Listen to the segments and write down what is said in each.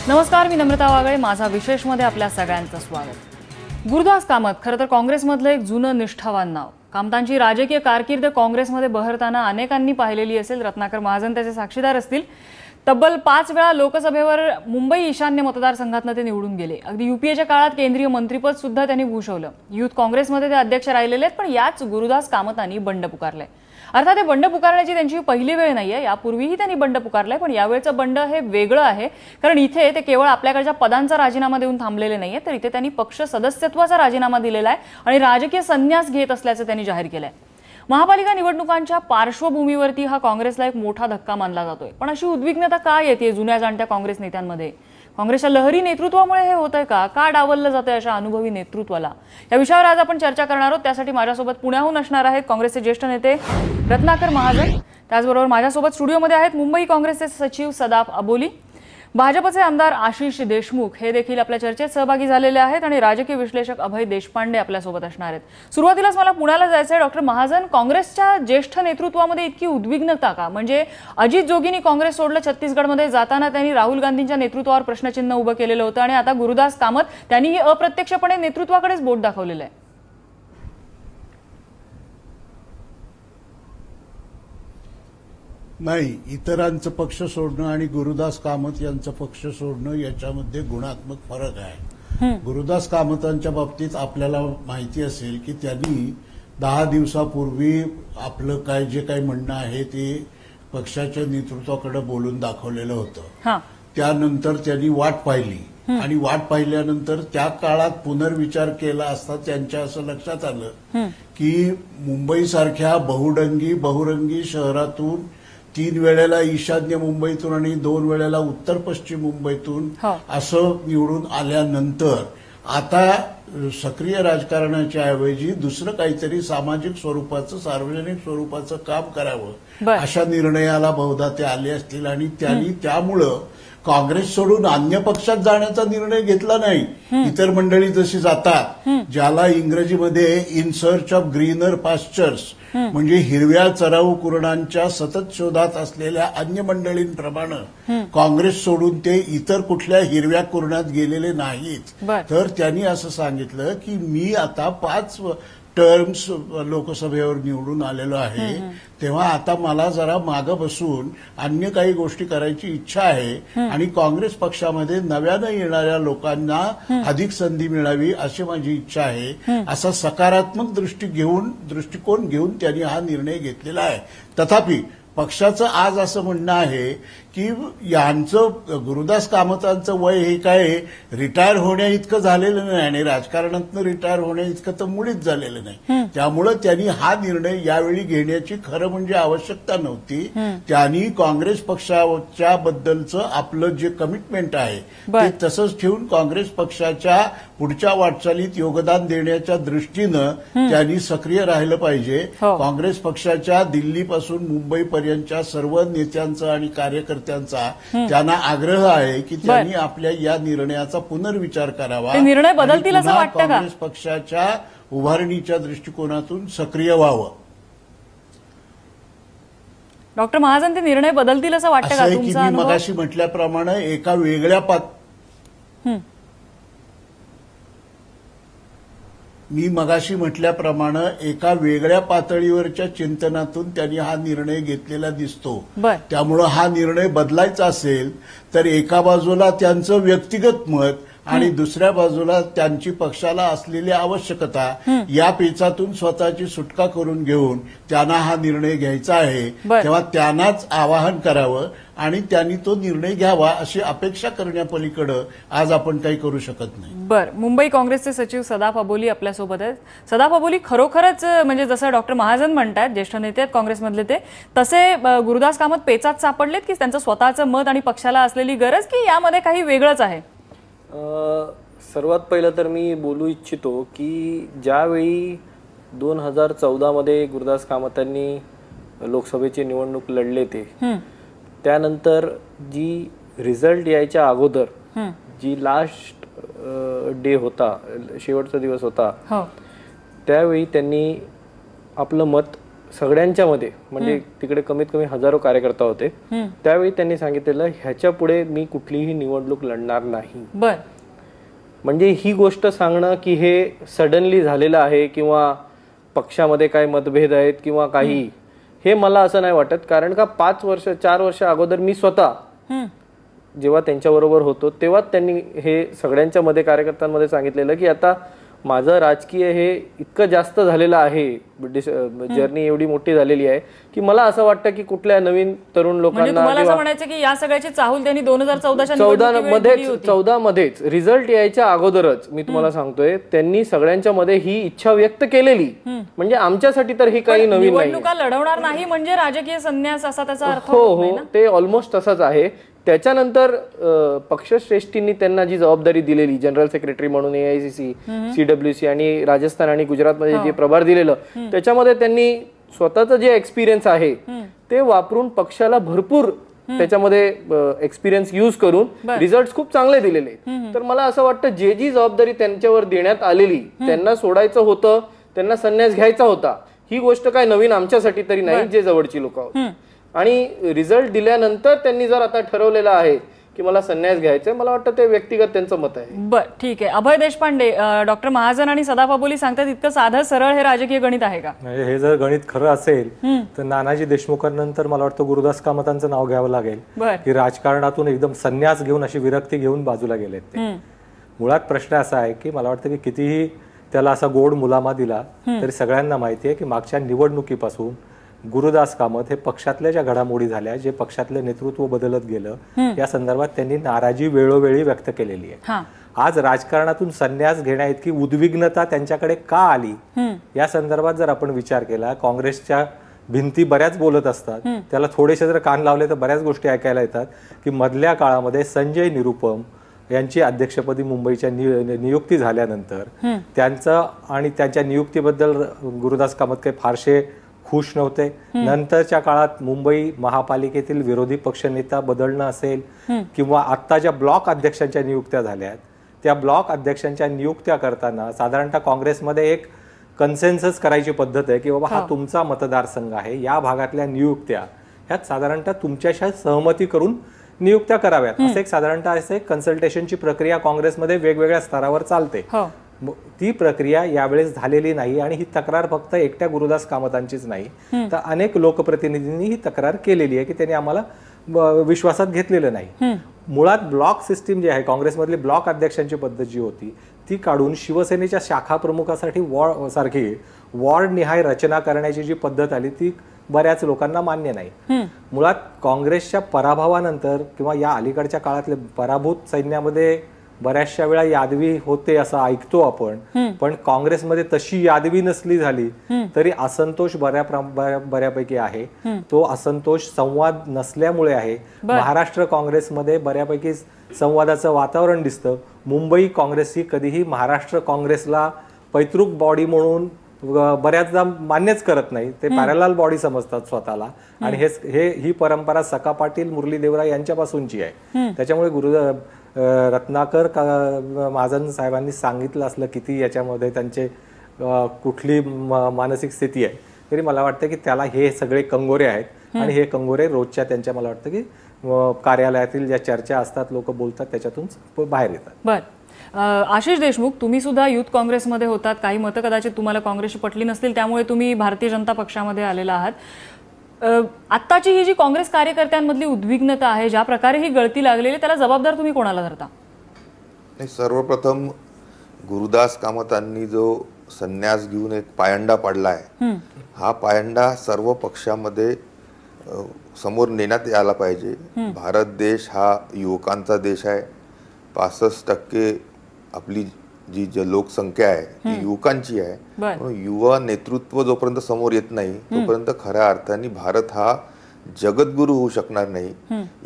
नमस्कार, मी नम्रता वागळे. माझा विशेषमध्ये आपल्या सगळ्यांचं स्वागत. गुरुदास कामत खरं तर काँग्रेसमधलं एक जुनं निष्ठावान नाव. कामतांची राजकीय कारकीर्द काँग्रेसमध्ये बहरताना अनेकांनी पाहिलेली असेल. रत्नाकर महाजन त्याचे साक्षीदार असतील. तब्बल 5 वेळा लोकसभेवर मुंबई ईशान्य मतदारसंघातनं ते निवडून गेले. अगदी यूपीएच्या काळात केंद्रीय मंत्रीपद सुद्धा त्यांनी भूषवलं. युथ काँग्रेसमध्ये ते अध्यक्ष राहिलेले आहेत. पण याच गुरुदास कामतांनी बंड पुकारलंय. अर्थात हे बंड पुकारण्याची त्यांची पहिली वेळ नाहीये. यापूर्वीही त्यांनी बंड पुकारलंय, पण यावेळचं बंड हे वेगळं आहे. कारण इथे ते केवळ आपल्याकडच्या पदांचा राजीनामा देऊन थांबलेले नाहीये, तर इथे त्यांनी पक्ष सदस्यत्वाचा राजीनामा दिलेला आहे आणि राजकीय संन्यास घेत असल्याचं त्यांनी जाहीर केलंय. महापालिका निवडणुकांच्या पार्श्वभूमीवरती हा काँग्रेसला एक मोठा धक्का मानला जातोय. पण अशी उद्विग्नता का येते जुन्या जाणत्या काँग्रेस नेत्यांमध्ये? काँग्रेसच्या लहरी नेतृत्वामुळे हे होतंय का डावललं जातंय अशा अनुभवी नेतृत्वाला? या विषयावर आज आपण चर्चा करणार आहोत. त्यासाठी माझ्यासोबत पुण्याहून असणार आहेत काँग्रेसचे ज्येष्ठ नेते रत्नाकर महाजन. त्याचबरोबर माझ्यासोबत स्टुडिओमध्ये आहेत मुंबई काँग्रेसचे सचिव सदाफ अबोली, भाजपचे आमदार आशिष देशमुख हे देखील आपल्या चर्चेत सहभागी झालेले आहेत आणि राजकीय विश्लेषक अभय देशपांडे आपल्यासोबत असणार आहेत. सुरुवातीलाच मला पुण्याला जायचं आहे. डॉक्टर महाजन, काँग्रेसच्या ज्येष्ठ नेतृत्वामध्ये इतकी उद्विग्नता का? म्हणजे अजित जोगींनी काँग्रेस सोडलं, छत्तीसगडमध्ये जाताना त्यांनी राहुल गांधींच्या नेतृत्वावर प्रश्नचिन्ह उभं केलेलं होतं आणि आता गुरुदास कामत त्यांनीही अप्रत्यक्षपणे नेतृत्वाकडेच बोट दाखवलेलं आहे. नाही, इतरांचं पक्ष सोडणं आणि गुरुदास कामत यांचं पक्ष सोडणं याच्यामध्ये गुणात्मक फरक आहे. गुरुदास कामतांच्या बाबतीत आपल्याला माहिती असेल की त्यांनी 10 दिवसापूर्वी आपलं काय जे काही म्हणणं आहे ते पक्षाच्या नेतृत्वाकडे बोलून दाखवलेलं होतं. त्यानंतर त्यांनी वाट पाहिली आणि वाट पाहिल्यानंतर त्या काळात पुनर्विचार केला असता त्यांच्या असं लक्षात आलं की मुंबईसारख्या बहुरंगी शहरातून 3 वेळेला ईशान्य मुंबईतून आणि 2 वेळेला उत्तर पश्चिम मुंबईतून असं निवडून आल्यानंतर आता सक्रिय राजकारणाच्या ऐवजी दुसरं काहीतरी सामाजिक स्वरूपाचं, सार्वजनिक स्वरूपाचं काम करावं अशा निर्णयाला बहुधा ते आले असतील आणि त्यांनी त्यामुळं काँग्रेस सोडून अन्य पक्षात जाण्याचा निर्णय घेतला नाही. इतर मंडळी जशी जातात, ज्याला इंग्रजीमध्ये in search of greener pastures म्हणजे हिरव्या चराऊ कुरणांच्या सतत शोधात असलेल्या अन्य मंडळींप्रमाणे काँग्रेस सोडून ते इतर कुठल्या हिरव्या कुरणात गेलेले नाहीत. तर त्यांनी असं सांगितलं की मी आता 5 टर्म्स लोकसभेवर निवडून आलेलो आहे, तेव्हा आता मला जरा मागं बसून अन्य काही गोष्टी करायची इच्छा आहे आणि काँग्रेस पक्षामध्ये नव्यानं येणाऱ्या लोकांना अधिक संधी मिळावी अशी माझी इच्छा आहे. असा सकारात्मक दृष्टिकोन घेऊन त्यांनी हा निर्णय घेतलेला आहे. तथापि पक्षाचं आज असं म्हणणं आहे की यांचं गुरुदास कामतांचं वय हे काय रिटायर होण्या इतकं झालेलं नाही आणि राजकारणातनं रिटायर होण्या इतकं तर मुळीच झालेलं नाही. त्यामुळे त्यांनी हा निर्णय यावेळी घेण्याची खरं म्हणजे आवश्यकता नव्हती. त्यांनी काँग्रेस पक्षाच्या बद्दलचं आपलं जे कमिटमेंट आहे ते तसंच ठेवून काँग्रेस पक्षाच्या पुढच्या वाटचालीत योगदान देण्याच्या दृष्टीनं त्यांनी सक्रिय राहिलं पाहिजे. काँग्रेस पक्षाच्या दिल्लीपासून मुंबईपर्यंतच्या सर्व नेत्यांचं आणि कार्यकर्त्यांचा त्यांना आग्रह आहे की त्यांनी आपल्या या निर्णयाचा पुनर्विचार करावा. निर्णय बदलतील असं वाटतं का? काँग्रेस पक्षाच्या उभारणीच्या दृष्टिकोनातून सक्रिय व्हावं. डॉक्टर महाजन, ते निर्णय बदलतील असं वाटतं का? तुमचा अनुभव? मी मगाशी म्हटल्याप्रमाणे एका वेगळ्या पातळीवरच्या चिंतनातून त्यांनी हा निर्णय घेतलेला दिसतो. त्यामुळं हा निर्णय बदलायचा असेल तर एका बाजूला त्यांचं व्यक्तिगत मत आणि दुसऱ्या बाजूला त्यांची पक्षाला असलेली आवश्यकता या पेचातून स्वतःची सुटका करून घेऊन त्यांना हा निर्णय घ्यायचा आहे. तेव्हा त्यांनाच आवाहन करावं आणि त्यांनी तो निर्णय घ्यावा अशी अपेक्षा करण्यापलीकडे आज आपण काही करू शकत नाही. मुंबई काँग्रेसचे सचिव सदाफ अबोली आपल्यासोबत आहेत. सदाफ अबोली, खरोखरच म्हणजे जसं डॉक्टर महाजन म्हणतात, ज्येष्ठ नेते आहेत काँग्रेसमधले, ते तसे गुरुदास कामत पेचात सापडलेत की त्यांचं स्वतःचं मत आणि पक्षाला असलेली गरज, की यामध्ये काही वेगळंच आहे? सर्वात पहिलं तर मी बोलू इच्छितो की ज्यावेळी 2014 मध्ये गुरुदास कामतांनी लोकसभेची निवडणूक लढले त्यानंतर जी रिझल्ट यायच्या अगोदर जी लास्ट डे होता, शेवटचा दिवस होता, त्यावेळी त्यांनी आपलं मत सगळ्यांच्या मध्ये म्हणजे तिकडे कमीत कमी हजारो कार्यकर्ता होते, त्यावेळी त्यांनी सांगितलेलं ह्याच्या पुढे मी कुठलीही निवडणूक लढणार नाही. बर, म्हणजे ही गोष्ट सांगणं की हे सडनली झालेलं आहे किंवा पक्षामध्ये काय मतभेद आहेत किंवा काही, हे मला असं नाही वाटत. कारण का 4 वर्ष अगोदर मी स्वतः जेव्हा त्यांच्याबरोबर होतो तेव्हा त्यांनी हे सगळ्यांच्या मध्ये कार्यकर्त्यांमध्ये सांगितलेलं की आता माझं राजकीय हे इतकं जास्त झालेलं आहे, जर्नी एवढी मोठी झालेली आहे की मला असं वाटतं की कुठल्या नवीन तरुण म्हणजे तुम्हाला असं लोकांना म्हणायचं की या सगळ्याची चाहूल त्यांनी 2014 14 मध्येच रिझल्ट यायच्या अगोदरच मी तुम्हाला सांगतोय त्यांनी सगळ्यांच्या मध्ये ही इच्छा व्यक्त केलेली. म्हणजे आमच्यासाठी तर ही काही नवीन नाही. निवडणुका लढवणार नाही म्हणजे राजकीय संन्यास असा त्याचा अर्थ हो होत नाही हो, ना? ते ऑलमोस्ट तसंच आहे. त्याच्यानंतर पक्षश्रेष्ठींनी त्यांना जी जबाबदारी दिलेली जनरल सेक्रेटरी म्हणून AICC, CWC आणि राजस्थान आणि गुजरातमध्ये जे प्रभार दिलेलं, त्याच्यामध्ये त्यांनी स्वतःचं जे एक्सपिरियन्स आहे ते वापरून पक्षाला भरपूर त्याच्यामध्ये एक्सपिरियन्स यूज करून रिझल्ट खूप चांगले दिलेले. तर मला असं वाटतं जी जबाबदारी त्यांच्यावर देण्यात आलेली त्यांना सोडायचं होतं, त्यांना संन्यास घ्यायचा होता. ही गोष्ट काय नवीन आमच्यासाठी तरी नाही जे जवळची लोक आहोत. आणि रिझल्ट दिल्यानंतर त्यांनी जर आता ठरवलेलं आहे की मला संन्यास घ्यायचा, मला वाटतं ते व्यक्तिगत त्यांचं मत आहे. बर, ठीक आहे. अभय देशपांडे, डॉक्टर महाजन आणि सदा बाबुली सांगतात इतकं साधं सरळ हे राजकीय गणित आहे का? हे जर गणित खरं असेल तर नानाजी देशमुखांनंतर मला वाटतं गुरुदास कामतांचं नाव घ्यावं लागेल की राजकारणातून एकदम संन्यास घेऊन अशी विरक्ती घेऊन बाजूला गेलेत ते. मुळात प्रश्न असा आहे की मला वाटतं की कितीही त्याला असा गोड मुलामा दिला तरी सगळ्यांना माहिती आहे की मागच्या निवडणुकीपासून गुरुदास कामत हे पक्षातल्या ज्या घडामोडी झाल्या, जे पक्षातलं नेतृत्व बदलत गेलं, या संदर्भात त्यांनी नाराजी वेळोवेळी व्यक्त केलेली आहे. आज राजकारणातून संन्यास घेण्या इतकी उद्विग्नता त्यांच्याकडे का आली या संदर्भात जर आपण विचार केला, काँग्रेसच्या भिंती बऱ्याच बोलत असतात, त्याला थोडेसे जर कान लावले तर बऱ्याच गोष्टी ऐकायला येतात की मधल्या काळामध्ये संजय निरुपम यांची अध्यक्षपदी मुंबईच्या नियुक्ती झाल्यानंतर त्यांचं आणि त्यांच्या नियुक्तीबद्दल गुरुदास कामत काही फारसे खुश नव्हते. नंतरच्या काळात मुंबई महापालिकेतील विरोधी पक्षनेता बदलणं असेल किंवा आता ज्या ब्लॉक अध्यक्षांच्या नियुक्त्या झाल्यात, त्या ब्लॉक अध्यक्षांच्या नियुक्त्या करताना साधारणतः काँग्रेसमध्ये एक कन्सेन्सस करायची पद्धत आहे की बाबा हा तुमचा मतदारसंघ आहे, या भागातल्या नियुक्त्या ह्यात साधारणतः तुमच्याशी सहमती करून नियुक्त्या कराव्यात, असं एक साधारणतः असं एक कन्सल्टेशनची प्रक्रिया काँग्रेसमध्ये वेगवेगळ्या स्तरावर चालते. ती प्रक्रिया यावेळेस झालेली नाही आणि ही तक्रार फक्त एकट्या गुरुदास कामतांचीच नाही, तर अनेक लोकप्रतिनिधींनी ही तक्रार केलेली आहे की त्यांनी आम्हाला विश्वासात घेतलेलं नाही. मुळात ब्लॉक सिस्टीम जी आहे, काँग्रेसमधली ब्लॉक अध्यक्षांची पद्धत जी होती ती काढून शिवसेनेच्या शाखा प्रमुखासाठी वॉर्ड निहाय रचना करण्याची जी पद्धत आली ती बऱ्याच लोकांना मान्य नाही. मुळात काँग्रेसच्या पराभवानंतर किंवा या अलीकडच्या काळातले पराभूत सैन्यामध्ये बऱ्याचशा वेळा यादवी होते असं ऐकतो आपण, पण काँग्रेसमध्ये तशी यादवी नसली झाली तरी असंतोष बऱ्यापैकी आहे. तो असंतोष संवाद नसल्यामुळे आहे. महाराष्ट्र काँग्रेसमध्ये बऱ्यापैकी संवादाचं वातावरण दिसतं. मुंबई काँग्रेस ही कधीही महाराष्ट्र काँग्रेसला पैतृक बॉडी म्हणून बऱ्याचदा मान्यच करत नाही, ते पॅरलल बॉडी समजतात स्वतःला. आणि ही परंपरा सका पाटील, मुरली देवरा यांच्यापासूनची आहे. त्याच्यामुळे रत्नाकर महाजन साहेबांनी सांगितलं असलं किती याच्यामध्ये त्यांचे कुठली मानसिक स्थिती आहे, तरी मला वाटतं की त्याला हे सगळे कंगोरे आहेत आणि हे कंगोरे रोजच्या त्यांच्या मला वाटतं की कार्यालयातील ज्या चर्चा असतात, लोक बोलतात, त्याच्यातून बाहेर येतात. बर, आशिष देशमुख, तुम्ही सुद्धा युथ काँग्रेसमध्ये होतात, काही मतं कदाचित तुम्हाला काँग्रेसची पटली नसतील, त्यामुळे तुम्ही भारतीय जनता पक्षामध्ये आलेला आहात. आत्ताची ही जी काँग्रेस कार्यकर्त्यांमधली उद्विग्नता आहे, ज्या प्रकारे ही गळती लागलेली, त्याला जबाबदार तुम्ही कोणाला धरता? सर्वप्रथम गुरुदास कामतांनी जो संन्यास घेऊन एक पायंडा पाडला आहे, हा पायंडा सर्व पक्षामध्ये समोर नेण्यात यायला पाहिजे. भारत देश हा युवकांचा देश आहे. 65% आपली जी लोकसंख्या आहे ती युवकांची आहे. युवा नेतृत्व जोपर्यंत समोर येत नाही तोपर्यंत खऱ्या अर्थाने भारत हा जगद्गुरु होऊ शकणार नाही.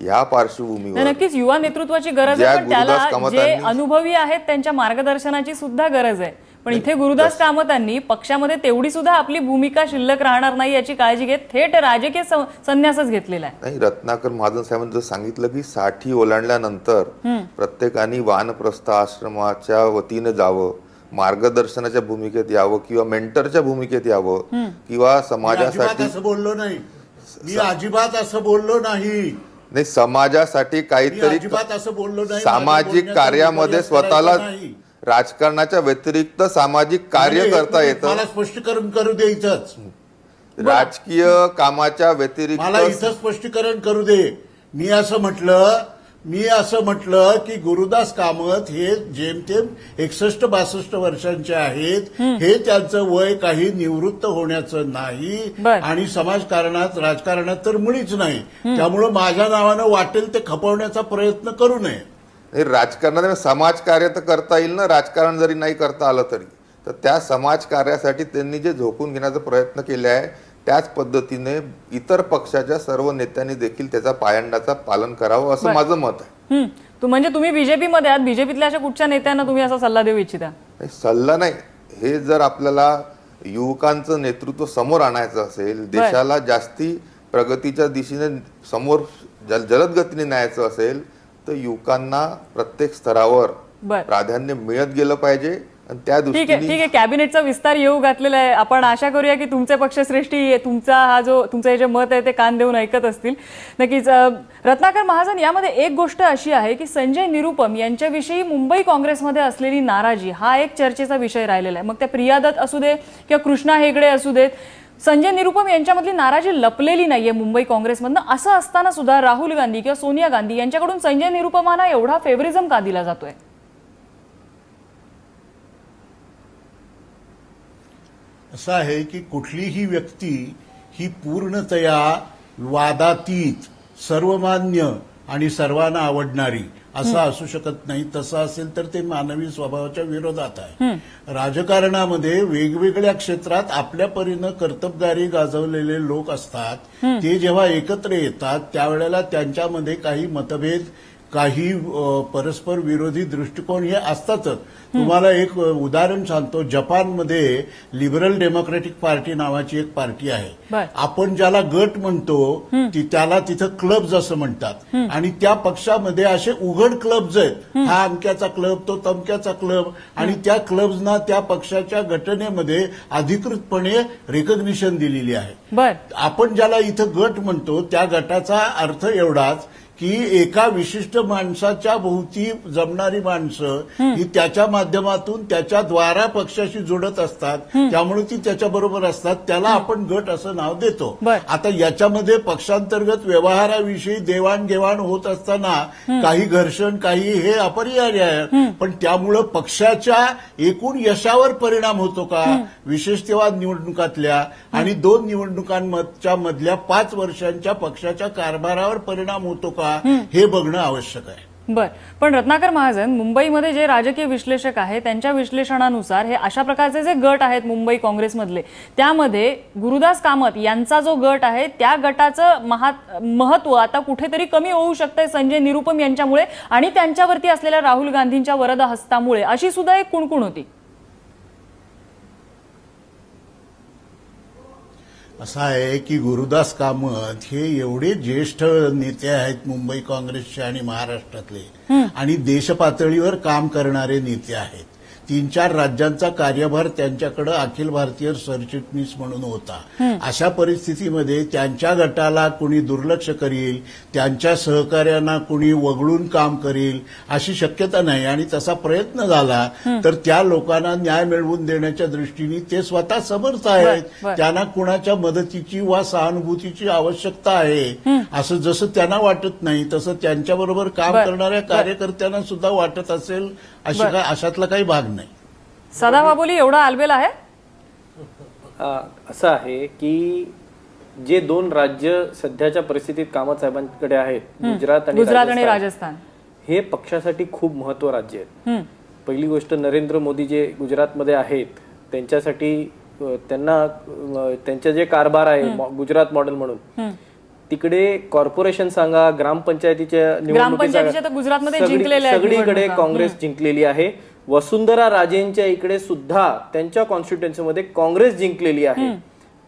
या पार्श्वभूमीवर नक्कीच युवा नेतृत्वाची गरज आहे, पण त्याला जे अनुभवी आहेत त्यांच्या मार्गदर्शनाची सुद्धा गरज आहे. पण इथे गुरुदास कामतांनी पक्षामध्ये तेवढी सुद्धा आपली भूमिका शिल्लक राहणार नाही याची काळजी घेत थेट राजकीय संन्यासच घेतलेला आहे. नाही, रत्नाकर महाजन साहेबांनी जर सांगितलं की 60 ओलांडल्यानंतर प्रत्येकाने वानप्रस्थ आश्रमाच्या वतीनं जावं, मार्गदर्शनाच्या भूमिकेत यावं किंवा मेंटरच्या भूमिकेत यावं किंवा समाजासाठी असं बोललो नाही, मी अजिबात असं बोललो नाही. नाही, समाजासाठी काहीतरी अजिबात असं बोललो नाही. सामाजिक कार्यामध्ये स्वतःला राजकारणाच्या व्यतिरिक्त सामाजिक कार्य करता येतं. मला स्पष्टीकरण करू दे इथंच. राजकीय कामाच्या व्यतिरिक्त मला इथं स्पष्टीकरण करू दे. मी असं म्हटलं की गुरुदास कामत हे जेमतेम 61-62 वर्षांचे आहेत. हे त्यांचं वय काही निवृत्त होण्याचं नाही आणि समाजकारणात राजकारणात तर मुळीच नाही. त्यामुळं माझ्या नावानं वाटेल ते खपवण्याचा प्रयत्न करू नये. राजकारणात समाजकार्य तर करता येईल ना, राजकारण जरी नाही करता आलं तरी. तर त्या समाजकार्यासाठी त्यांनी जे झोकून घेण्याचा प्रयत्न केले आहे त्याच पद्धतीने इतर पक्षाच्या सर्व नेत्यांनी देखील त्याचा पायंडाचा पालन करावं असं माझं मत आहे. म्हणजे तुम्ही बीजेपीमध्ये आहात, बीजेपीतल्या अशा कुठच्या नेत्यांना तुम्ही असा सल्ला देऊ इच्छिता? सल्ला नाही, हे जर आपल्याला युवकांचं नेतृत्व समोर आणायचं असेल, देशाला जास्ती प्रगतीच्या दिशेने समोर जलद गतीने न्यायचं असेल तर युवकांना प्रत्येक स्तरावर प्राधान्य मिळत गेलं पाहिजे. ठीक आहे, कॅबिनेटचा विस्तार येऊ घातलेला आहे. आपण आशा करूया की तुमचे पक्षश्रेष्ठी तुमचं हे जे मत आहे ते कान देऊन ऐकत असतील. नक्कीच. रत्नाकर महाजन, यामध्ये एक गोष्ट अशी आहे की संजय निरुपम यांच्याविषयी मुंबई काँग्रेसमध्ये असलेली नाराजी हा एक चर्चेचा विषय राहिलेला आहे. मग त्या प्रिया दत्त असू दे किंवा कृष्णा हेगडे असू देत, संजय निरुपम यांच्यामधली नाराजी लपलेली नाहीये मुंबई काँग्रेसमधनं. असं असताना सुद्धा राहुल गांधी किंवा सोनिया गांधी यांच्याकडून संजय निरुपमांना एवढा फेवरिझम का दिला जातोय? असं आहे की कुठलीही व्यक्ती ही पूर्णतया वादातीत, सर्वमान्य आणि सर्वांना आवडणारी असं असू शकत नाही. तसं असेल तर ते मानवी स्वभावाच्या विरोधात आहे. राजकारणामध्ये वेगवेगळ्या क्षेत्रात आपल्या परीनं कर्तबगारी गाजवलेले लोक असतात. ते जेव्हा एकत्र येतात त्यावेळेला त्यांच्यामध्ये काही मतभेद, काही परस्पर विरोधी दृष्टिकोन हे असतातच. तुम्हाला एक उदाहरण सांगतो. जपानमध्ये लिबरल डेमोक्रेटिक पार्टी नावाची एक पार्टी आहे. आपण ज्याला गट म्हणतो त्याला तिथं क्लब्स असं म्हणतात. आणि त्या पक्षामध्ये असे उघड क्लब्स आहेत. हा अमक्याचा क्लब, तो तमक्याचा क्लब, आणि त्या क्लब्सना त्या पक्षाच्या घटनेमध्ये अधिकृतपणे रिकॉग्निशन दिलेली आहे. आपण ज्याला इथं गट म्हणतो त्या गटाचा अर्थ एवढाच की एका विशिष्ट माणसाच्या भोवती जमणारी माणसं ही त्याच्या माध्यमातून त्याच्याद्वारा पक्षाशी जोडत असतात. त्यामुळे ती त्याच्याबरोबर असतात. त्याला आपण गट असं नाव देतो. आता याच्यामध्ये पक्षांतर्गत व्यवहाराविषयी देवाणघेवाण होत असताना काही घर्षण, काही हे अपरिहार्य आहे. पण त्यामुळं पक्षाच्या एकूण यशावर परिणाम होतो का? विशेषतः निवडणुकातल्या आणि 2 निवडणुकांच्या मधल्या 5 वर्षांच्या पक्षाच्या कारभारावर परिणाम होतो का हे बघणं आवश्यक आहे. पण रत्नाकर महाजन, मुंबईमध्ये जे राजकीय विश्लेषक आहेत त्यांच्या विश्लेषणानुसार हे अशा प्रकारचे जे गट आहेत मुंबई काँग्रेसमधले, त्यामध्ये गुरुदास कामत यांचा जो गट आहे त्या गटाचं महत्व आता कुठेतरी कमी होऊ शकतंय संजय निरुपम यांच्यामुळे आणि त्यांच्यावरती असलेल्या राहुल गांधींच्या वरद हस्तामुळे, अशी सुद्धा एक कुणकुण होती. असं आहे की गुरुदास कामत हे एवढे ज्येष्ठ नेते आहेत मुंबई काँग्रेसचे आणि महाराष्ट्रातले, आणि देशपातळीवर काम करणारे नेते आहेत. 3-4 राज्यांचा कार्यभार त्यांच्याकडे अखिल भारतीय सरचिटणीस म्हणून होता. अशा परिस्थितीमध्ये त्यांच्या गटाला कुणी दुर्लक्ष करील, त्यांच्या सहकार्यांना कुणी वगळून काम करील अशी शक्यता नाही. आणि तसा प्रयत्न झाला तर त्या लोकांना न्याय मिळवून देण्याच्या दृष्टीने ते स्वतः समर्थ आहेत. त्यांना कुणाच्या मदतीची वा सहानुभूतीची आवश्यकता आहे असं जसं त्यांना वाटत नाही तसं त्यांच्याबरोबर काम करणाऱ्या कार्यकर्त्यांना सुद्धा वाटत असेल अशातला काही भाग नाही. सदाबाबुली, एवढा आलबेल आहे? असं आहे की जे 2 राज्य सध्याच्या परिस्थितीत कामत साहेबांकडे आहेत, गुजरात आणि राजस्थान, हे पक्षासाठी खूप महत्व राज्य आहेत. पहिली गोष्ट, नरेंद्र मोदी जे गुजरातमध्ये आहेत त्यांच्यासाठी त्यांचा जे कारभार आहे गुजरात मॉडेल म्हणून, तिकडे कॉर्पोरेशन सांगा, ग्रामपंचायतीच्या निवडणुकीत सगळीकडे काँग्रेस जिंकलेली आहे. वसुंधरा राजेंच्या इकडे सुद्धा त्यांच्या कॉन्स्टिट्युएन्सीमध्ये काँग्रेस जिंकलेली आहे.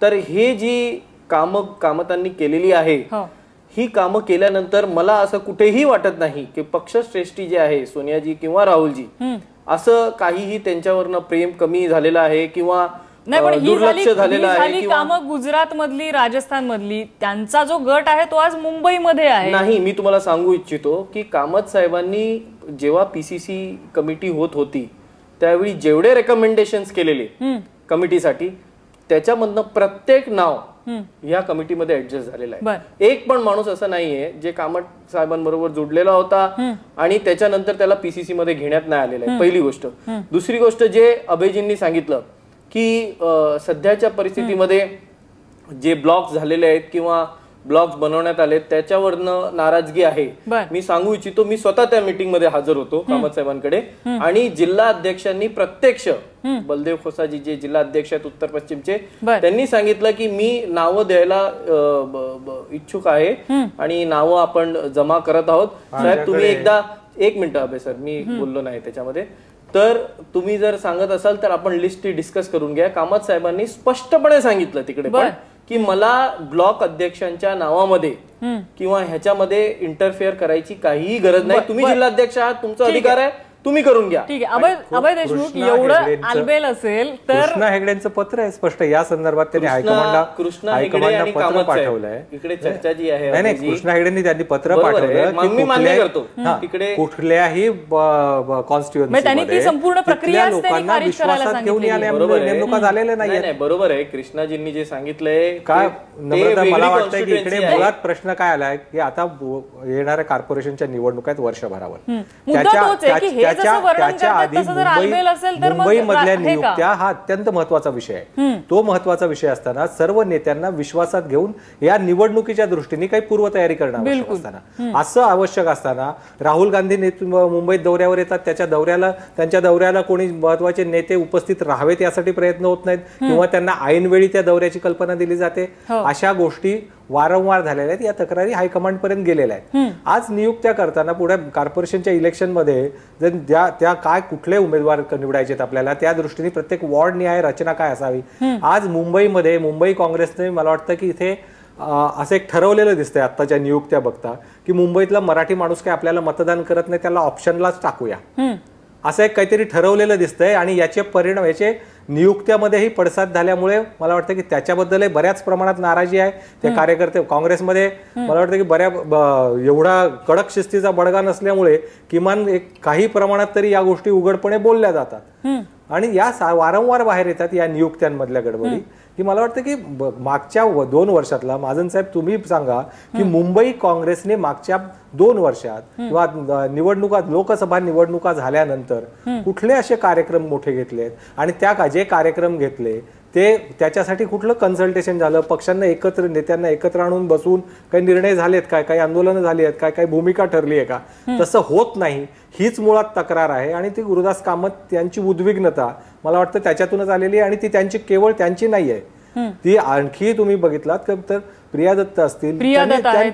तर हे जी कामतांनी केलेली आहे, ही कामं केल्यानंतर मला असं कुठेही वाटत नाही की पक्षश्रेष्ठी जे आहे सोनियाजी किंवा राहुलजी असं काहीही त्यांच्यावरनं प्रेम कमी झालेलं आहे किंवा नाही, पण ही दुर्लक्ष झालेलं आहे झाली किंवा कामं गुजरात मधली, राजस्थान मधली. त्यांचा जो गट आहे तो आज मुंबईमध्ये आहे. नाही, मी तुम्हाला सांगू इच्छितो की कामत साहेबांनी जेव्हा पीसीसी कमिटी होत होती त्यावेळी जेवढे रेकमेंडेशन्स केलेले कमिटीसाठी त्याच्यामधनं प्रत्येक नाव या कमिटीमध्ये ऍडजस्ट झालेलं आहे. एक पण माणूस असा नाहीये जे कामत साहेबांबरोबर जोडलेला होता आणि त्याच्यानंतर त्याला पीसीसी मध्ये घेण्यात नाही आलेलं आहे. पहिली गोष्ट. दुसरी गोष्ट, जे अभयजींनी सांगितलं की सध्याच्या परिस्थितीमध्ये जे ब्लॉक्स झालेले आहेत किंवा ब्लॉग्स बनवण्यात आले त्याच्यावरनं नाराजगी आहे. मी सांगू इच्छितो, मी स्वतः त्या मीटिंग मध्ये हजर होतो कामत साहेबांकडे आणि जिल्हा अध्यक्षांनी प्रत्यक्ष बलदेव खोसाजी जे जिल्हा अध्यक्ष आहेत उत्तर पश्चिमचे, त्यांनी सांगितलं की मी नावं द्यायला इच्छुक आहे आणि नावं आपण जमा करत आहोत. साहेब तुम्ही एकदा, एक मिनिट अभय सर, मी बोललो नाही त्याच्यामध्ये, तर तुम्ही जर सांगत असाल तर आपण लिस्ट डिस्कस करून घ्या. कामत साहेबांनी स्पष्टपणे सांगितलं तिकडे पण की मला ब्लॉक अध्यक्षांच्या नावामध्ये किंवा ह्याच्यामध्ये इंटरफेअर करायची काहीही गरज नाही. तुम्ही जिल्हा अध्यक्ष आहात, तुमचा अधिकार आहे, तुम्ही करून घ्या. ठीक आहे. अभय देशमुख एवढं आलबेल असेल तर कृष्णा हेगडेंचं पत्र आहे स्पष्ट या संदर्भात. त्यांनी हायकमांडला पत्र पाठवलंय. इकडे चर्चा जी आहे, नाही, कृष्णा हेगडेंनी त्यांनी पत्र पाठवलं की कुठल्याही कॉन्स्टिट्युएन्सी संपूर्ण प्रक्रिया लोकांना विश्वासात घेऊन या नेमणुका झालेल्या नाही. बरोबर आहे, कृष्णाजींनी जे सांगितलंय काय नम्रता, मला वाटतं की इकडे मुळात प्रश्न काय आलाय की आता येणाऱ्या कॉर्पोरेशनच्या निवडणुका आहेत वर्षभरावर. त्याच्या आधी मुंबई मधल्या नियुक्त्या हा अत्यंत महत्वाचा विषय आहे. तो महत्वाचा विषय असताना सर्व नेत्यांना विश्वासात घेऊन या निवडणुकीच्या दृष्टीने काही पूर्वतयारी करणं आवश्यक असताना, असं आवश्यक असताना राहुल गांधी मुंबईत दौऱ्यावर येतात, त्यांच्या दौऱ्याला कोणी महत्वाचे नेते उपस्थित राहावेत यासाठी प्रयत्न होत नाहीत किंवा त्यांना ऐनवेळी त्या दौऱ्याची कल्पना दिली जाते. अशा गोष्टी वारंवार झालेल्या आहेत. या तक्रारी हायकमांड पर्यंत गेलेल्या आहेत. आज नियुक्त्या करताना पुढे कॉर्पोरेशनच्या इलेक्शनमध्ये जर त्या काय कुठले उमेदवार निवडायचे आपल्याला, त्या दृष्टीने प्रत्येक वॉर्ड निहाय रचना काय असावी. आज मुंबईमध्ये मुंबई काँग्रेसने मला वाटतं की इथे असं एक ठरवलेलं दिसतंय आत्ताच्या नियुक्त्या बघता की मुंबईतला मराठी माणूस काय आपल्याला मतदान करत नाही, त्याला ऑप्शनलाच टाकूया, असं एक काहीतरी ठरवलेलं दिसतंय. आणि याचे परिणाम, याचे नियुक्त्यामध्येही पडसाद झाल्यामुळे मला वाटतं की त्याच्याबद्दल बऱ्याच प्रमाणात नाराजी आहे. ते कार्यकर्ते काँग्रेसमध्ये मला वाटतं की एवढा कडक शिस्तीचा बडगा नसल्यामुळे किमान एक काही प्रमाणात तरी या गोष्टी उघडपणे बोलल्या जातात आणि या वारंवार बाहेर येतात या नियुक्त्यांमधल्या गडबडी. की मला वाटतं की मागच्या 2 वर्षातला, महाजन साहेब तुम्ही सांगा की मुंबई काँग्रेसने मागच्या 2 वर्षात किंवा निवडणुका, लोकसभा निवडणुका झाल्यानंतर कुठले असे कार्यक्रम मोठे घेतलेत आणि त्या जे कार्यक्रम घेतले ते त्याच्यासाठी कुठलं कन्सल्टेशन झालं, पक्षांना एकत्र, नेत्यांना एकत्र आणून बसून काही निर्णय झालेत काय, काही आंदोलनं झाली आहेत काय, काही भूमिका ठरली आहे का, तसं होत नाही. हीच मुळात तक्रार आहे आणि ती गुरुदास कामत यांची उद्विग्नता मला वाटतं त्याच्यातूनच आलेली आहे आणि ती त्यांची केवळ त्यांची नाही आहे, ती आणखी तुम्ही बघितलात तर प्रिया दत्त असतील,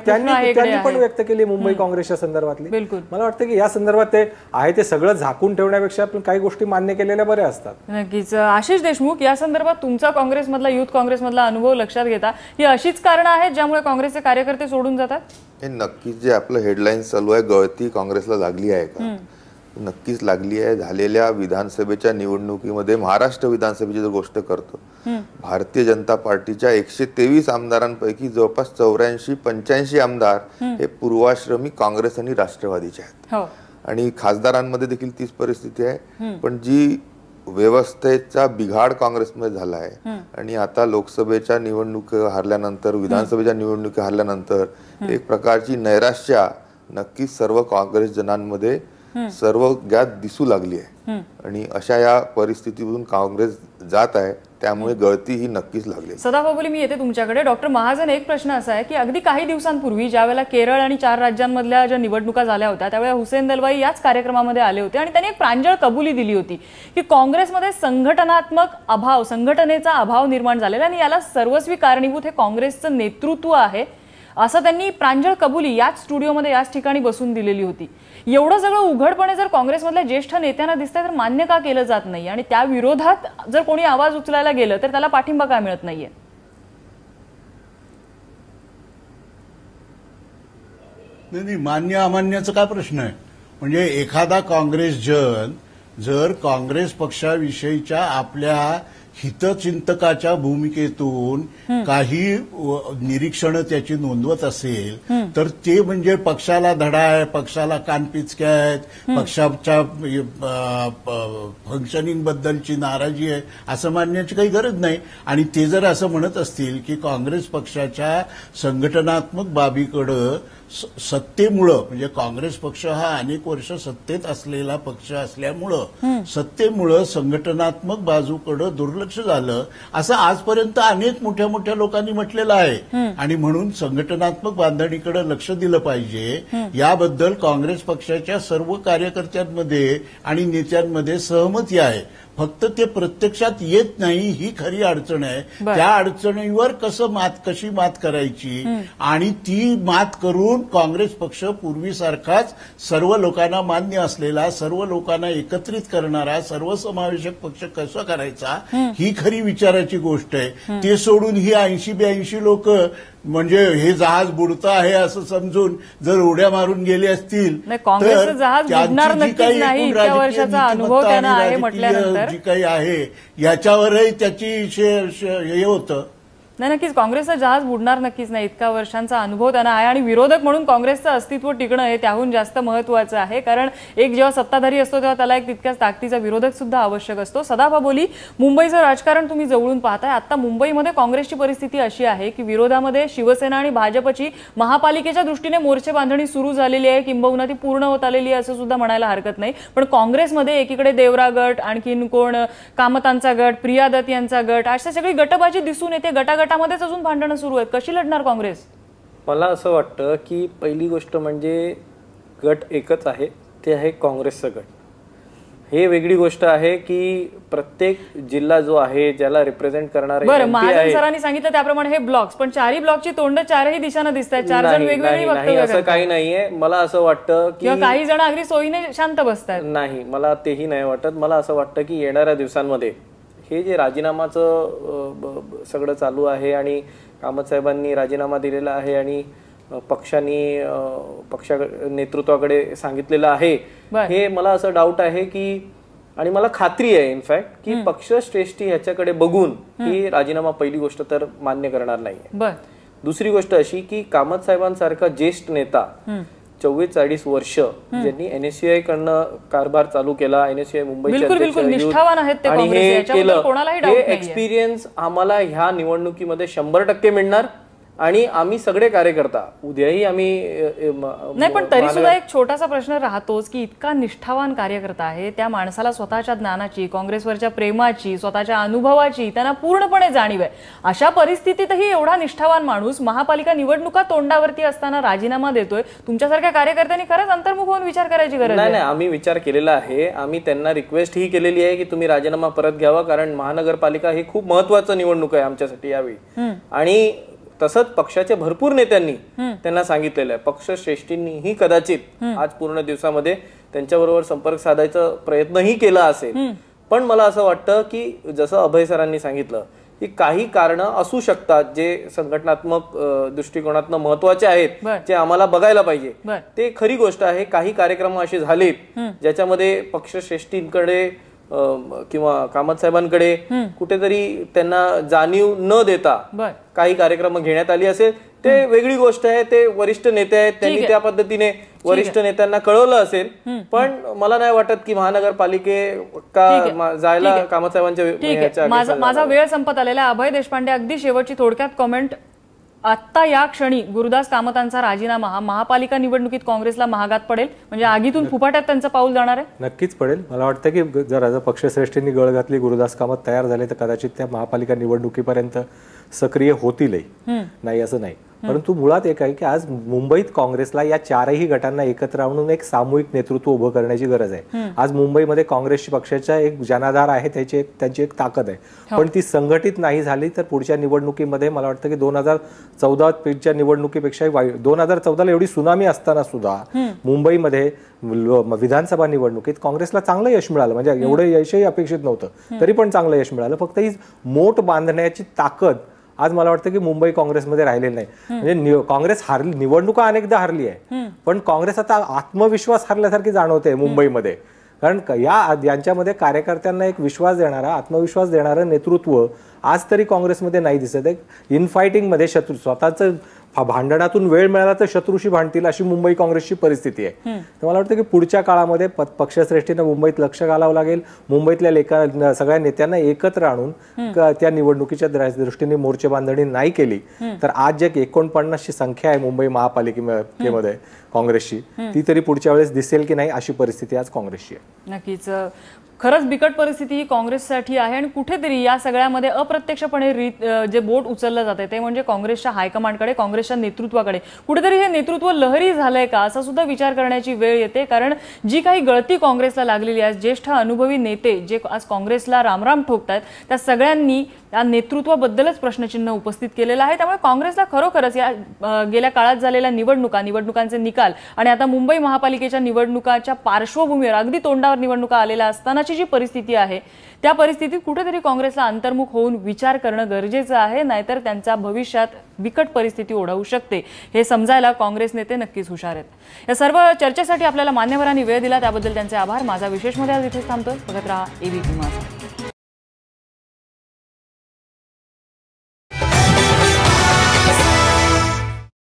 त्यांनी पण व्यक्त केली मुंबई काँग्रेसच्या संदर्भातली. मला वाटतं की या संदर्भात ते आहे ते सगळं झाकून ठेवण्यापेक्षा आपण काही गोष्टी मान्य केलेल्या बऱ्या असतात. नक्कीच. आशिष देशमुख, या संदर्भात तुमचा काँग्रेसमधला, युथ काँग्रेसमधला अनुभव लक्षात घेता ही अशीच कारणं आहेत ज्यामुळे काँग्रेसचे कार्यकर्ते सोडून जातात? हे नक्कीच जे आपलं हेडलाईन चालू आहे, गळती काँग्रेसला लागली आहे का? नक्कीच लागली आहे. झालेल्या विधानसभेच्या निवडणुकीमध्ये, महाराष्ट्र विधानसभेची जर गोष्ट करतो, भारतीय जनता पार्टीच्या 123 आमदारांपैकी जवळपास 84-85 आमदार हे पूर्वाश्रमी काँग्रेस आणि राष्ट्रवादीचे आहेत. आणि खासदारांमध्ये देखील तीच परिस्थिती आहे. पण जी व्यवस्थेचा बिघाड काँग्रेसमध्ये झाला आहे आणि आता लोकसभेच्या निवडणूक हारल्यानंतर, विधानसभेच्या निवडणूक हारल्यानंतर एक प्रकारची नैराश्य नक्कीच सर्व काँग्रेस जनांमध्ये सर्व ज्ञात दिसू लागली आहे आणि अशा या परिस्थितीतून काँग्रेस जात आहे. त्यामुळे गळती ही नक्कीच लागली. सदाभाऊ, मी येते तुमच्याकडे. डॉक्टर महाजन, एक प्रश्न असा आहे की अगदी काही दिवसांपूर्वी ज्यावेळेला केरळ आणि 4 राज्यांमधल्या ज्या निवडणुका झाल्या होत्या त्यावेळेला हुसेन दलवाई याच कार्यक्रमामध्ये आले होते आणि त्यांनी एक प्रांजळ कबुली दिली होती की काँग्रेसमध्ये संघटनात्मक अभाव, संघटनेचा अभाव निर्माण झालेला आणि याला सर्वस्वी कारणीभूत हे काँग्रेसचं नेतृत्व आहे, असं त्यांनी प्रांजळ कबुली याच स्टुडिओमध्ये, याच ठिकाणी बसून दिलेली होती. एवढं सगळं उघडपणे जर काँग्रेसमधल्या ज्येष्ठ नेत्यांना दिसतंय तर मान्य का केलं जात नाही आणि त्या विरोधात जर कोणी आवाज उचलायला गेलं तर त्याला पाठिंबा का मिळत नाहीये? नाही, मान्य अमान्याचा काय प्रश्न आहे? म्हणजे एखादा काँग्रेस जन जर काँग्रेस पक्षाविषयीच्या आपल्या हितचिंतकाच्या भूमिकेतून काही निरीक्षणं त्याची नोंदवत असेल तर ते म्हणजे पक्षाला धडा आहे, पक्षाला कानपिचक्या आहेत, पक्षाच्या फंक्शनिंग बद्दलची नाराजी आहे असं मानण्याची काही गरज नाही. आणि ते जर असं म्हणत असतील की काँग्रेस पक्षाच्या संघटनात्मक बाबीकडं सत्तेमुळं, म्हणजे काँग्रेस पक्ष हा अनेक वर्ष सत्तेत असलेला पक्ष असल्यामुळं सत्तेमुळं संघटनात्मक बाजूकडं दुर्लक्ष झालं असं आजपर्यंत अनेक मोठ्या मोठ्या लोकांनी म्हटलेलं आहे. आणि म्हणून संघटनात्मक बांधणीकडे लक्ष दिलं पाहिजे याबद्दल काँग्रेस पक्षाच्या सर्व कार्यकर्त्यांमध्ये आणि नेत्यांमध्ये सहमती आहे. फक्त ते प्रत्यक्षात येत नाही ही खरी अडचण आहे. त्या अडचणीवर कशी मात करायची आणि ती मात करून काँग्रेस पक्ष पूर्वीसारखाच सर्व लोकांना मान्य असलेला, सर्व लोकांना एकत्रित करणारा, सर्वसमावेशक पक्ष कसा करायचा ही खरी विचाराची गोष्ट आहे. ते सोडून ही 80-82 लोक म्हणजे हे जहाज बुडतं आहे असं समजून जर उड्या मारून गेले असतील काँग्रेसचं जहाज बुडणार नक्कीच नाही. इतक्या वर्षाचा अनुभव त्यांना आहे म्हटल्यानंतर जी काही आहे याच्यावरही त्याची हे होतं. नाही, नक्कीच काँग्रेसचं जहाज बुडणार नक्कीच नाही. इतका वर्षांचा अनुभव त्यांना आहे आणि विरोधक म्हणून काँग्रेसचं अस्तित्व टिकणं हे त्याहून जास्त महत्वाचं आहे. कारण एक जेव्हा सत्ताधारी असतो तेव्हा त्याला एक तितक्याच ताकदीचा विरोधक सुद्धा आवश्यक असतो. सदाभाऊ बोली, मुंबईचं राजकारण तुम्ही जवळून पाहताय. आता मुंबईमध्ये काँग्रेसची परिस्थिती अशी आहे की विरोधामध्ये शिवसेना आणि भाजपची महापालिकेच्या दृष्टीने मोर्चे बांधणी सुरू झालेली आहे, किंबहुना ती पूर्ण होत आलेली आहे असं सुद्धा म्हणायला हरकत नाही. पण काँग्रेसमध्ये एकीकडे देवरा गट, आणखीन कोण कामतांचा गट, प्रिया दत्त यांचा गट, अशा सगळी गटबाजी दिसून येते. गटामध्येच अजून भांडणं सुरू आहेत. कशी लढणार काँग्रेस? मला असं वाटतं की पहिली गोष्ट म्हणजे गट एकच आहे, ते आहे काँग्रेसचं गट. हे वेगळी गोष्ट आहे की प्रत्येक जिल्हा जो आहे ज्याला रिप्रेझेंट करणारे बरं, महाजन सरांनी सांगितलं त्याप्रमाणे हे ब्लॉक्स, पण चारही ब्लॉकची तोंड चारही दिशांना दिसत आहेत. 4 जण वेगवेगळी वक्तव्य करतात. असं काही नाहीये. मला असं वाटतं की काही जण अगदी सोयीने शांत बसतात. नाही, मला तेही नाही वाटत. मला असं वाटतं की येणाऱ्या दिवसांमध्ये हे जे राजीनामाचं सगळं चालू आहे आणि कामत साहेबांनी राजीनामा दिलेला आहे आणि पक्षाने पक्ष नेतृत्वाकडे सांगितलेलं आहे, हे मला असं डाऊट आहे की, आणि मला खात्री आहे इनफॅक्ट की पक्षश्रेष्ठी ह्याच्याकडे बघून ही राजीनामा पहिली गोष्ट तर मान्य करणार नाहीये. दुसरी गोष्ट अशी की कामत साहेबांसारखा ज्येष्ठ नेता 44 वर्ष ज्यांनी NSCI कडनं कारभार चालू केला, NSCI मुंबईचे आणि हे केलं, हे एक्सपिरियन्स आम्हाला ह्या निवडणुकीमध्ये 100% मिळणार. आणि आम्ही सगळे कार्यकर्ता उद्याही आम्ही नाही, पण तरी सुद्धा एक छोटासा प्रश्न राहतोच की इतका निष्ठावान कार्यकर्ता आहे, त्या माणसाला स्वतःच्या ज्ञानाची, काँग्रेसवरच्या प्रेमाची, स्वतःच्या अनुभवाची त्यांना पूर्णपणे जाणीव आहे. अशा परिस्थितीतही एवढा निष्ठावान माणूस महापालिका निवडणुका तोंडावरती असताना राजीनामा देतोय. तुमच्यासारख्या कार्यकर्त्यांनी खरंच अंतर्मुख होऊन विचार करायची गरज आहे. नाही, आम्ही विचार केलेला आहे. आम्ही त्यांना रिक्वेस्ट ही केलेली आहे की तुम्ही राजीनामा परत घ्यावा, कारण महानगरपालिका ही खूप महत्वाचं निवडणूक आहे आमच्यासाठी यावेळी. आणि तसंच पक्षाच्या भरपूर नेत्यांनी त्यांना सांगितलेलं आहे. पक्षश्रेष्ठींनीही कदाचित आज पूर्ण दिवसामध्ये त्यांच्याबरोबर संपर्क साधायचा प्रयत्नही केला असेल. पण मला असं वाटतं की जसं अभय सरांनी सांगितलं की काही कारणं असू शकतात जे संघटनात्मक दृष्टिकोनातनं महत्वाचे आहेत, जे आम्हाला बघायला पाहिजे. ते खरी गोष्ट आहे. काही कार्यक्रम असे झालेत ज्याच्यामध्ये पक्षश्रेष्ठींकडे किंवा कामत साहेबांकडे कुठेतरी त्यांना जाणीव न देता काही कार्यक्रम घेण्यात आली असेल, ते वेगळी गोष्ट आहे. ते वरिष्ठ नेते आहेत, त्यांनी त्या पद्धतीने वरिष्ठ नेत्यांना कळवलं असेल. पण मला नाही वाटत की महानगरपालिका जायला कामत साहेबांच्या. माझा वेळ संपत आलेला. अभय देशपांडे, अगदी शेवटची थोडक्यात कॉमेंट. आता या क्षणी गुरुदास कामतांचा राजीनामा हा महापालिका निवडणुकीत काँग्रेसला महागात पडेल, म्हणजे आगीतून फुफाट्यात त्यांचं पाऊल जाणार आहे? नक्कीच पडेल. मला वाटतं की जर पक्षश्रेष्ठींनी गळ घातली, गुरुदास कामत तयार झाले तर कदाचित त्या महापालिका निवडणुकीपर्यंत सक्रिय होतीलही, नाही असं नाही. परंतु मुळात एक आहे की आज मुंबईत काँग्रेसला या चारही गटांना एकत्र आणून एक सामूहिक नेतृत्व उभं करण्याची गरज आहे. आज मुंबईमध्ये काँग्रेसची पक्षाचा एक जनाधार आहे, त्यांची एक ताकद आहे. पण ती संघटित नाही झाली तर पुढच्या निवडणुकीमध्ये मला वाटतं की 2014च्या निवडणुकीपेक्षा 2014ला एवढी सुनामी असताना सुद्धा मुंबईमध्ये विधानसभा निवडणुकीत काँग्रेसला चांगलं यश मिळालं. म्हणजे एवढं यशही अपेक्षित नव्हतं, तरी पण चांगलं यश मिळालं. फक्त ही मोठ बांधण्याची ताकद आज मला वाटतं की मुंबई काँग्रेसमध्ये राहिलेली नाही. म्हणजे काँग्रेस हारली, निवडणुका अनेकदा हारली आहे, पण काँग्रेस आता आत्मविश्वास हरल्यासारखी जाणवते मुंबईमध्ये. कारण यांच्यामध्ये कार्यकर्त्यांना एक विश्वास देणारा, आत्मविश्वास देणारं नेतृत्व आज तरी काँग्रेसमध्ये नाही दिसत आहे. इनफायटिंगमध्ये स्वतःचं भांडणातून वेळ मिळाला तर शत्रूशी भांडतील अशी मुंबई काँग्रेसची परिस्थिती आहे. तर मला वाटतं की पुढच्या काळामध्ये पक्षश्रेष्ठींना मुंबईत लक्ष घालावं लागेल. मुंबईतल्या सगळ्या नेत्यांना एकत्र आणून त्या निवडणुकीच्या दृष्टीने मोर्चे बांधणी नाही केली तर आज जे 49ची संख्या आहे मुंबई महापालिकेमध्ये काँग्रेसची, ती तरी पुढच्या वेळेस दिसेल की नाही अशी परिस्थिती आज काँग्रेसची आहे. नक्कीच खरंच बिकट परिस्थिती ही काँग्रेससाठी आहे आणि कुठेतरी या सगळ्यामध्ये अप्रत्यक्षपणे जे बोट उचललं जाते ते म्हणजे काँग्रेसच्या हायकमांडकडे, काँग्रेसच्या नेतृत्वाकडे. कुठेतरी हे नेतृत्व लहरी झालंय का असा सुद्धा विचार करण्याची वेळ येते. कारण जी काही गळती काँग्रेसला लागलेली आहे, ज्येष्ठ अनुभवी नेते जे आज काँग्रेसला रामराम ठोकतायत त्या सगळ्यांनी या नेतृत्वाबद्दलच प्रश्नचिन्ह उपस्थित केलेलं आहे. त्यामुळे काँग्रेसला खरोखरच या गेल्या काळात झालेल्या निवडणुकांचे निकाल आणि आता मुंबई महापालिकेच्या निवडणुकाच्या पार्श्वभूमीवर अगदी तोंडावर निवडणुका आलेल्या असतानाची जी परिस्थिती आहे त्या परिस्थितीत कुठेतरी काँग्रेसला अंतर्मुख होऊन विचार करणं गरजेचं आहे. नाहीतर त्यांच्या भविष्यात बिकट परिस्थिती ओढवू शकते हे समजायला काँग्रेस नेते नक्कीच हुशार आहेत. या सर्व चर्चेसाठी आपल्याला मान्यवरांनी वेळ दिला त्याबद्दल त्यांचे आभार. माझा विशेषमध्ये आज इथेच थांबतोय. बघत रहा एबीपी माझा.